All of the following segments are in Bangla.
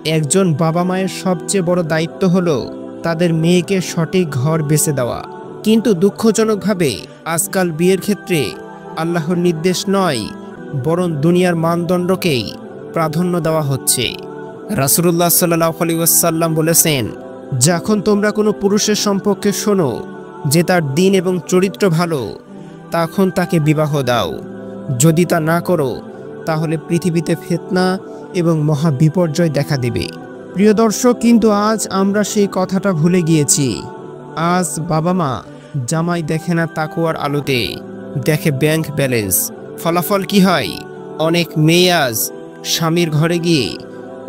একজন বাবা মায়ের সবচেয়ে বড় দায়িত্ব হলো তাদের মেয়েকে সঠিক ঘর বেছে দেওয়া। কিন্তু দুঃখজনকভাবে আজকাল বিয়ের ক্ষেত্রে আল্লাহর নির্দেশ নয়, বরং দুনিয়ার মানদণ্ডকেই প্রাধান্য দেওয়া হচ্ছে। রাসূলুল্লাহ সাল্লাল্লাহু আলাইহি ওয়াসাল্লাম বলেছেন, যখন তোমরা কোনো পুরুষের সম্পর্কে শোনো যে তার দিন এবং চরিত্র ভালো, তখন তাকে বিবাহ দাও। যদি তা না করো তাহলে পৃথিবীতে ফিতনা এবং মহা বিপর্যয় দেখা দেবে। প্রিয় দর্শক, কিন্তু আজ আমরা সেই কথাটা ভুলে গিয়েছি। আজ বাবা মা জামাই দেখে না তাকওয়ার আলোতে, দেখে ব্যাংক ব্যালেন্স। ফলাফল কি হয়? অনেক মেয়ে আজ স্বামীর ঘরে গিয়ে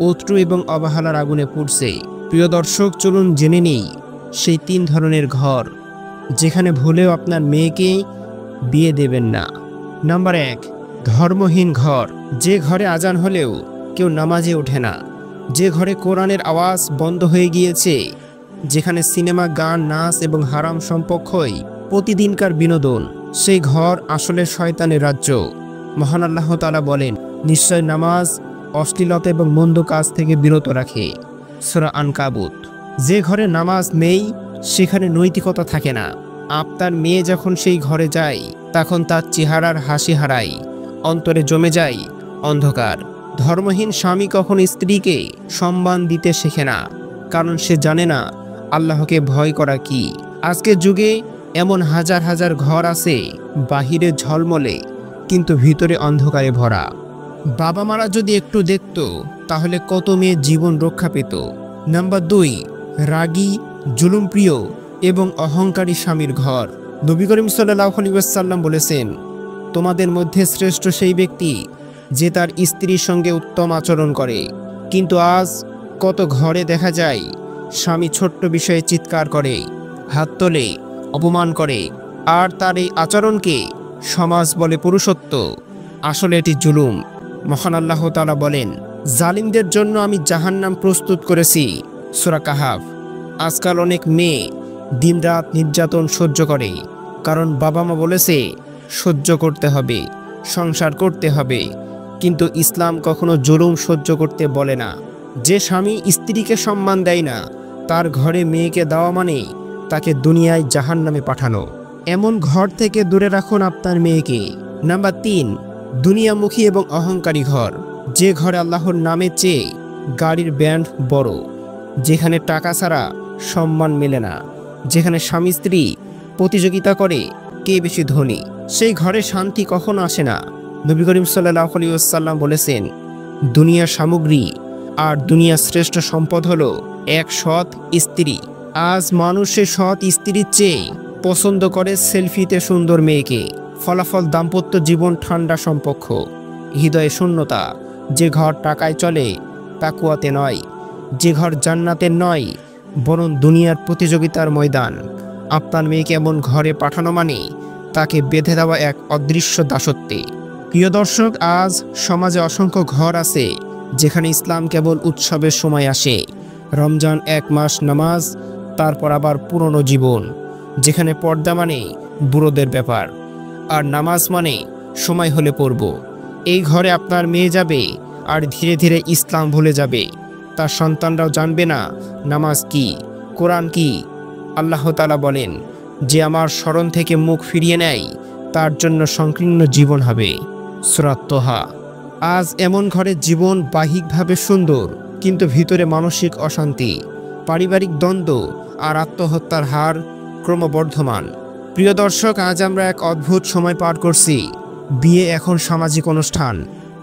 অত্রু এবং অবহেলার আগুনে পুড়ছে। প্রিয় দর্শক, চলুন জেনে নেই সেই 3 ধরনের ঘর যেখানে ভুলেও আপনার মেয়েকে বিয়ে দেবেন না। নাম্বার 1, ধর্মহীন ঘর। যে ঘরে আজান হলেও কেউ নামাজে ওঠে না, যে ঘরে কোরআনের আওয়াজ বন্ধ হয়ে গিয়েছে, যেখানে সিনেমা, গান, নাচ এবং হারাম সম্পর্কই প্রতিদিনকার বিনোদন, সেই ঘর আসলে শয়তানের রাজ্য। মহান আল্লাহ তাআলা বলেন, নিশ্চয় নামাজ অশ্লীলতা এবং মন্দ কাজ থেকে বিরত রাখে। সূরা আনকাবুত। যে ঘরে নামাজ নেই সেখানে নৈতিকতা থাকে না। আপনার মেয়ে যখন সেই ঘরে যায় তখন তার চেহারার হাসি হারায়, অন্তরে জমে যায় অন্ধকার। ধর্মহীন স্বামী কখনো স্ত্রীকে সম্মান দিতে শেখে না, কারণ সে জানে না আল্লাহকে ভয় করা কি। আজকের যুগে এমন হাজার হাজার ঘর আছে বাহিরে ঝলমলে কিন্তু ভিতরে অন্ধকারে ভরা। বাবা মারা যদি একটু দেখত তাহলে কত মেয়ে জীবন রক্ষা পেত। নাম্বার 2, রাগী, জুলুমপ্রিয় এবং অহংকারী স্বামীর ঘর। নবী করিম সাল্লাল্লাহু আলাইহি ওয়াসাল্লাম বলেছেন, তোমাদের মধ্যে শ্রেষ্ঠ সেই ব্যক্তি যে তার স্ত্রীর সঙ্গে উত্তম আচরণ করে। কিন্তু আজ কত ঘরে দেখা যায় স্বামী ছোট্ট বিষয়ে চিৎকার করে, হাত তোলে, অপমান করে, আর তার এই আচরণকে সমাজ বলে পুরুষত্ব। আসলে এটি জুলুম। মহান আল্লাহ তাআলা বলেন, জালিমদের জন্য আমি জাহান্নাম প্রস্তুত করেছি। সূরা কাহাফ। আজকাল অনেক মেয়ে দিনরাত নির্যাতন সহ্য করে, কারণ বাবা মা বলেছে সহ্য করতে হবে, সংসার করতে হবে। কিন্তু ইসলাম কখনো জুলুম সহ্য করতে বলে না। যে স্বামী স্ত্রীকে সম্মান দেয় না, তার ঘরে মেয়েকে দেওয়া মানে তাকে দুনিয়ায় জাহান্নামে পাঠানো। এমন ঘর থেকে দূরে রাখুন আপনার মেয়েকে। নাম্বার 3, দুনিয়ামুখী এবং অহংকারী ঘর। যে ঘরে আল্লাহর নামের চেয়ে গাড়ির ব্যান্ড বড়, যেখানে টাকা ছাড়া সম্মান মেলে না, যেখানে স্বামী স্ত্রী প্রতিযোগিতা করে কে বেশি ধনী, সেই ঘরে শান্তি কখনো আসে না। নবী করিম সাল্লাল্লাহু আলাইহি ওয়াসাল্লাম বলেছেন, দুনিয়ার সামগ্রী আর দুনিয়ার শ্রেষ্ঠ সম্পদ হলো এক সৎ স্ত্রী। আজ মানুষের সৎ স্ত্রীর চেয়ে পছন্দ করে সেলফিতে সুন্দর মেয়েকে। ফলাফল দাম্পত্য জীবন ঠান্ডা সম্পর্ক, হৃদয়ে শূন্যতা। যে ঘর টাকায় চলে তাকওয়াতে নয়, যে ঘর জান্নাতের নয় বরং দুনিয়ার প্রতিযোগিতার ময়দান। আপনার মেয়েকে এমন ঘরে পাঠানো মানে তাকে বেঁধে দেওয়া এক অদৃশ্য দাসত্বে। প্রিয় দর্শক, আজ সমাজে অসংখ্য ঘর আছে যেখানে ইসলাম কেবল উৎসবের সময় আসে। রমজান 1 মাস নামাজ, তারপর আবার পুরনো জীবন, যেখানে পর্দা মানে বুড়োদের ব্যাপার আর নামাজ মানে সময় হলে পড়ব। এই ঘরে আপনার মেয়ে যাবে আর ধীরে ধীরে ইসলাম ভুলে যাবে। তার সন্তানরাও জানবে না নামাজ কি, কোরআন কি। আল্লাহ তাআলা বলেন, যে আমার স্মরণ থেকে মুখ ফিরিয়ে নেয় তার জন্য সংকীর্ণ জীবন হবে। সূরা তোহা। আজ এমন ঘরে জীবন বাহ্যিকভাবে সুন্দর কিন্তু ভিতরে মানসিক অশান্তি, পারিবারিক দ্বন্দ্ব আর আত্মহত্যার হার ক্রমবর্ধমান। প্রিয় দর্শক, আজ আমরা এক অদ্ভুত সময় পার করছি। বিয়ে এখন সামাজিক অনুষ্ঠান,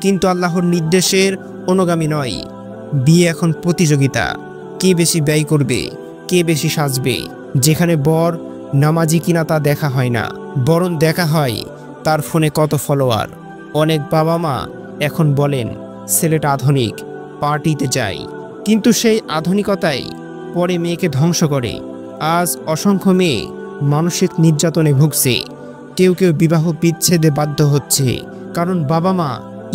কিন্তু আল্লাহর নির্দেশের অনুগামী নয়। বিয়ে এখন প্রতিযোগিতা, কে বেশি ব্যয় করবে, কে বেশি সাজবে। যেখানে বর নামাজি কিনা তা দেখা হয় না, বরং দেখা হয় তার ফোনে কত ফলোয়ার। অনেক বাবা মা এখন বলেন ছেলেটা আধুনিক, পার্টিতে যায়, কিন্তু সেই আধুনিকতাই পরে মেয়েকে ধ্বংস করে। আজ অসংখ্য মেয়ে মানসিক নির্যাতনে ভুগছে, কেউ কেউ বিবাহ বিচ্ছেদে বাধ্য হচ্ছে, কারণ বাবা মা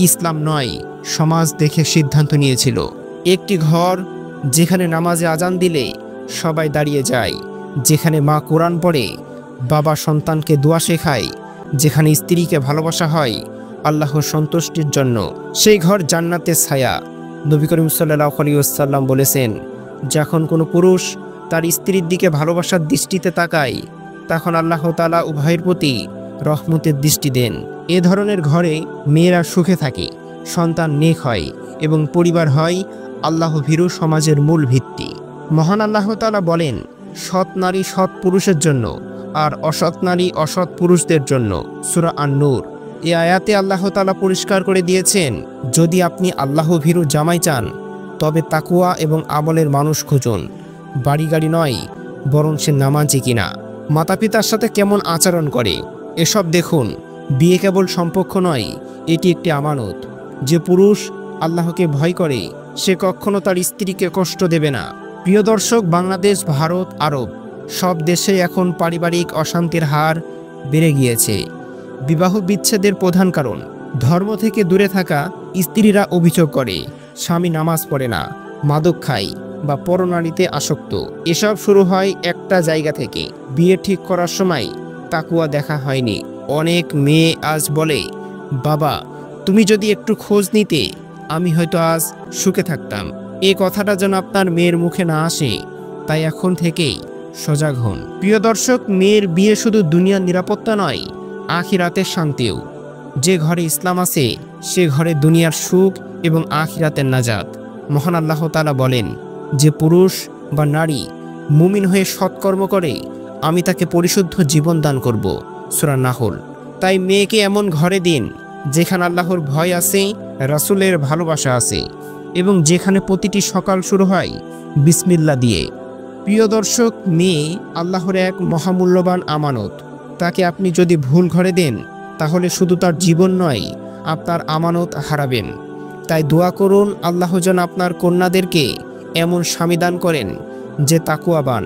ইসলাম নয় সমাজ দেখে সিদ্ধান্ত নিয়েছিল। একটি ঘর যেখানে নামাজে আজান দিলে সবাই দাঁড়িয়ে যায়, যেখানে মা কোরআন পড়ে, বাবা সন্তানকে দোয়া শেখায়, যেখানে স্ত্রীকে ভালোবাসা হয় আল্লাহর সন্তুষ্টির জন্য, সেই ঘর জান্নাতের ছায়া। নবী করিম সাল্লাল্লাহু আলাইহি ওয়াসাল্লাম বলেছেন, যখন কোনো পুরুষ তার স্ত্রীর দিকে ভালোবাসার দৃষ্টিতে তাকায়, তখন আল্লাহ তাআলা উভয়ের প্রতি রহমতের দৃষ্টি দেন। এ ধরনের ঘরে মেয়েরা সুখে থাকে, সন্তান নেক হয় এবং পরিবার হয় আল্লাহ ভীরু সমাজের মূল ভিত্তি। মহান আল্লাহ তাআলা বলেন, সৎ নারী সৎ পুরুষের জন্য আর অসৎ নারী অসৎ পুরুষদের জন্য। সূরা আন-নূর। এই আয়াতে আল্লাহ তাআলা পরিষ্কার করে দিয়েছেন, যদি আপনি আল্লাহ ভীরু জামাই চান তবে তাকওয়া এবং আমলের মানুষ খুঁজুন। বাড়ি গাড়ি নয়, বরং সে নামাজি কিনা, মাতা পিতার সাথে কেমন আচরণ করে, এসব দেখুন। বিয়ে কেবল সম্পর্ক নয়, এটি একটি আমানত। যে পুরুষ আল্লাহকে ভয় করে সে কখনো তার স্ত্রীকে কষ্ট দেবে না। প্রিয় দর্শক, বাংলাদেশ, ভারত, আরব সব দেশে এখন পারিবারিক অশান্তির হার বেড়ে গিয়েছে। বিবাহ বিচ্ছেদের প্রধান কারণ ধর্ম থেকে দূরে থাকা। স্ত্রীরা অভিযোগ করে স্বামী নামাজ পড়ে না, মাদক খায় বা পরনারীতে আসক্ত। এসব শুরু হয় একটা জায়গা থেকে, বিয়ে ঠিক করার সময় তাকওয়া দেখা হয়নি। অনেক মেয়ে আজ বলে, বাবা তুমি যদি একটু খোঁজ নিতে আমি হয়তো আজ সুখে থাকতাম। এই কথাটা যেন আপনার মেয়ের মুখে না আসে, তাই এখন থেকেই সজাগ হন। প্রিয় দর্শক, মেয়ের বিয়ে শুধু দুনিয়ার নিরাপত্তা নয়, আখিরাতের শান্তিও। যে ঘরে ইসলাম আছে সে ঘরে দুনিয়ার সুখ এবং আখিরাতের নাজাত। মহান আল্লাহ তাআলা বলেন, যে পুরুষ বা নারী মুমিন হয়ে সৎকর্ম করে আমি তাকে পরিশুদ্ধ জীবন দান করব। সূরা নাহল। তাই মেয়েকে এমন ঘরে দিন যেখানে আল্লাহর ভয় আছে, রাসূলের ভালোবাসা আছে এবং যেখানে প্রতিটি সকাল শুরু হয় বিসমিল্লাহ দিয়ে। প্রিয় দর্শক, মেয়ে আল্লাহর এক মহামূল্যবান আমানত। তাকে আপনি যদি ভুল ঘরে দেন তাহলে শুধু তার জীবন নয়, আপনার আমানত হারাবেন। তাই দোয়া করুন আল্লাহ যেন আপনার কন্যাদেরকে এমন স্বামী দান করেন যে তাকওয়াবান,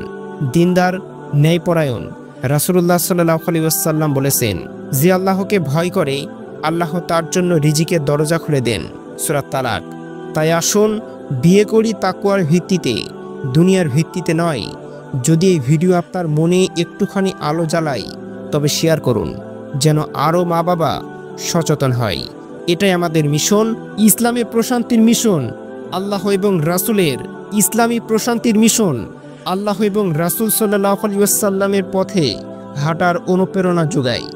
দিনদার, ন্যায়পরায়ণ। রাসূলুল্লাহ সাল্লাল্লাহু আলাইহি ওয়াসাল্লাম বলেছেন, যে আল্লাহকে ভয় করে আল্লাহ তার জন্য রিজিকের দরজা খুলে দেন। সূরা তালাক। তাই আসুন বিয়ে করি তাকওয়ার ভিত্তিতে, দুনিয়ার ভিত্তিতে নয়। যদি এই ভিডিও আপনার মনে একটুখানি আলো জ্বালায় তবে শেয়ার করুন, যেন আরও মা বাবা সচেতন হয়। এটাই আমাদের মিশন, ইসলামী প্রশান্তির মিশন। আল্লাহ এবং রাসূলের ইসলামী প্রশান্তির মিশন আল্লাহ এবং রাসূল সাল্লাল্লাহু আলাইহি ওয়াসাল্লামের পথে হাঁটার অনুপ্রেরণা যোগায়।